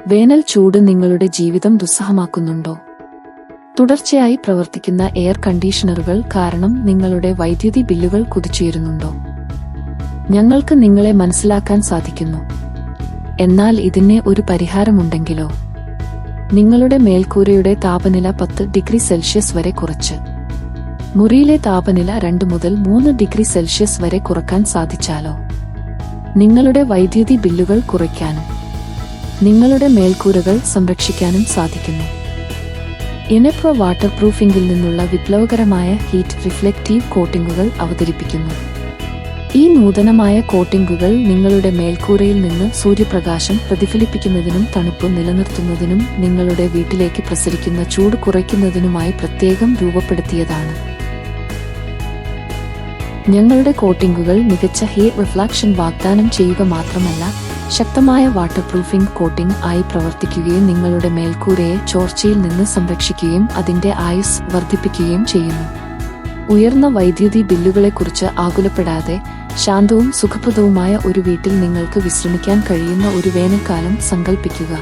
വേനൽ ചൂട് നിങ്ങളുടെ ജീവിതം ദുസ്സഹമാക്കുന്നുണ്ടോ? തുടർച്ചയായി പ്രവർത്തിക്കുന്ന എയർ കണ്ടീഷണറുകൾ കാരണം നിങ്ങളുടെ വൈദ്യുതി ബില്ലുകൾ കുതിച്ചുയരുന്നുണ്ടോ? ഞങ്ങൾക്ക് നിങ്ങളെ മനസ്സിലാക്കാൻ സാധിക്കുന്നു. എന്നാൽ ഇതിന് ഒരു പരിഹാരമുണ്ടെങ്കിലോ? നിങ്ങളുടെ മേൽക്കൂരയുടെ താപനില 10 ഡിഗ്രി സെൽഷ്യസ് വരെ കുറച്ച് മുറിയിലെ താപനില 2 മുതൽ 3 ഡിഗ്രി സെൽഷ്യസ് വരെ കുറക്കാൻ സാധിച്ചാലോ? നിങ്ങളുടെ വൈദ്യുതി ബില്ലുകൾ കുറയ്ക്കാനും നിങ്ങളുടെ മേൽക്കൂരകൾ സംരക്ഷിക്കാനും സാധിക്കുന്നു. ഇനെപ്രോ വാട്ടർ പ്രൂഫിംഗിൽ നിന്നുള്ള വിപ്ലവകരമായ ഹീറ്റ് റിഫ്ലെക്റ്റീവ് കോട്ടിംഗുകൾ അവതരിപ്പിക്കുന്നു. ഈ നൂതനമായ കോട്ടിംഗുകൾ നിങ്ങളുടെ മേൽക്കൂരയിൽ നിന്ന് സൂര്യപ്രകാശം പ്രതിഫലിപ്പിക്കുന്നതിനും തണുപ്പ് നിലനിർത്തുന്നതിനും നിങ്ങളുടെ വീട്ടിലേക്ക് പ്രസരിക്കുന്ന ചൂട് കുറയ്ക്കുന്നതിനുമായി പ്രത്യേകം രൂപപ്പെടുത്തിയതാണ്. ഞങ്ങളുടെ കോട്ടിംഗുകൾ മികച്ച ഹീറ്റ് റിഫ്ലക്ഷൻ വാഗ്ദാനം ചെയ്യുക മാത്രമല്ല, ശക്തമായ വാട്ടർ പ്രൂഫിംഗ് കോട്ടിംഗ് ആയി പ്രവർത്തിക്കുകയും നിങ്ങളുടെ മേൽക്കൂരയെ ചോർച്ചയിൽ നിന്ന് സംരക്ഷിക്കുകയും അതിന്റെ ആയുസ് വർദ്ധിപ്പിക്കുകയും ചെയ്യുന്നു. ഉയർന്ന വൈദ്യുതി ബില്ലുകളെക്കുറിച്ച് ആകുലപ്പെടാതെ, ശാന്തവും സുഖപ്രദവുമായ ഒരു വീട്ടിൽ നിങ്ങൾക്ക് വിശ്രമിക്കാൻ കഴിയുന്ന ഒരു വേനൽക്കാലം സങ്കൽപ്പിക്കുക.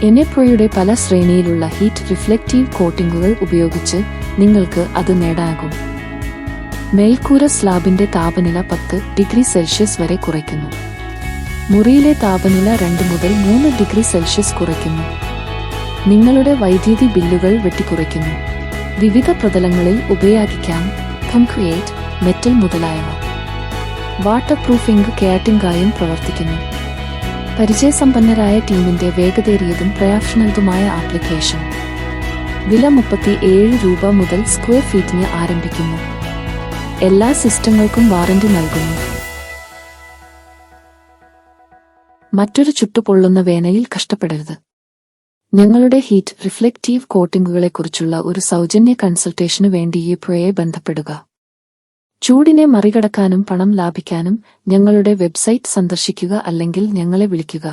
ഇനെപ്രോയുടെ പല ശ്രേണിയിലുള്ള ഹീറ്റ് റിഫ്ലെക്റ്റീവ് കോട്ടിംഗുകൾ ഉപയോഗിച്ച് നിങ്ങൾക്ക് അത് നേടാനാകും. മേൽക്കൂര സ്ലാബിന്റെ താപനില 10 ഡിഗ്രി സെൽഷ്യസ് വരെ കുറയ്ക്കുന്നു. മുറിയിലെ താപനില 2 മുതൽ 3 ഡിഗ്രി സെൽഷ്യസ് കുറയ്ക്കുന്നു. നിങ്ങളുടെ വൈദ്യുതി ബില്ലുകൾ വെട്ടിക്കുറയ്ക്കുന്നു. വിവിധ പ്രതലങ്ങളിൽ ഉപയോഗിക്കാം. കോൺക്രീറ്റ്, മെറ്റൽ മുതലായവ. വാട്ടർ പ്രൂഫിംഗ് കാറ്റിംഗായും പ്രവർത്തിക്കുന്നു. പരിചയസമ്പന്നരായ ടീമിന്റെ വേഗതയേറിയതും പ്രയാസനതുമായ ആപ്ലിക്കേഷൻ. വില 37 രൂപ മുതൽ സ്ക്വയർ ഫീറ്റിന് ആരംഭിക്കുന്നു. എല്ലാ സിസ്റ്റങ്ങൾക്കും വാറന്റി നൽകുന്നു. മറ്റൊരു ചുട്ടുപൊള്ളുന്ന വേനലിൽ കഷ്ടപ്പെടരുത്. ഞങ്ങളുടെ ഹീറ്റ് റിഫ്ലെക്റ്റീവ് കോട്ടിംഗുകളെക്കുറിച്ചുള്ള ഒരു സൗജന്യ കൺസൾട്ടേഷനു വേണ്ടി ഇനെപ്രോയെ ബന്ധപ്പെടുക. ചൂടിനെ മറികടക്കാനും പണം ലാഭിക്കാനും ഞങ്ങളുടെ വെബ്സൈറ്റ് സന്ദർശിക്കുക അല്ലെങ്കിൽ ഞങ്ങളെ വിളിക്കുക.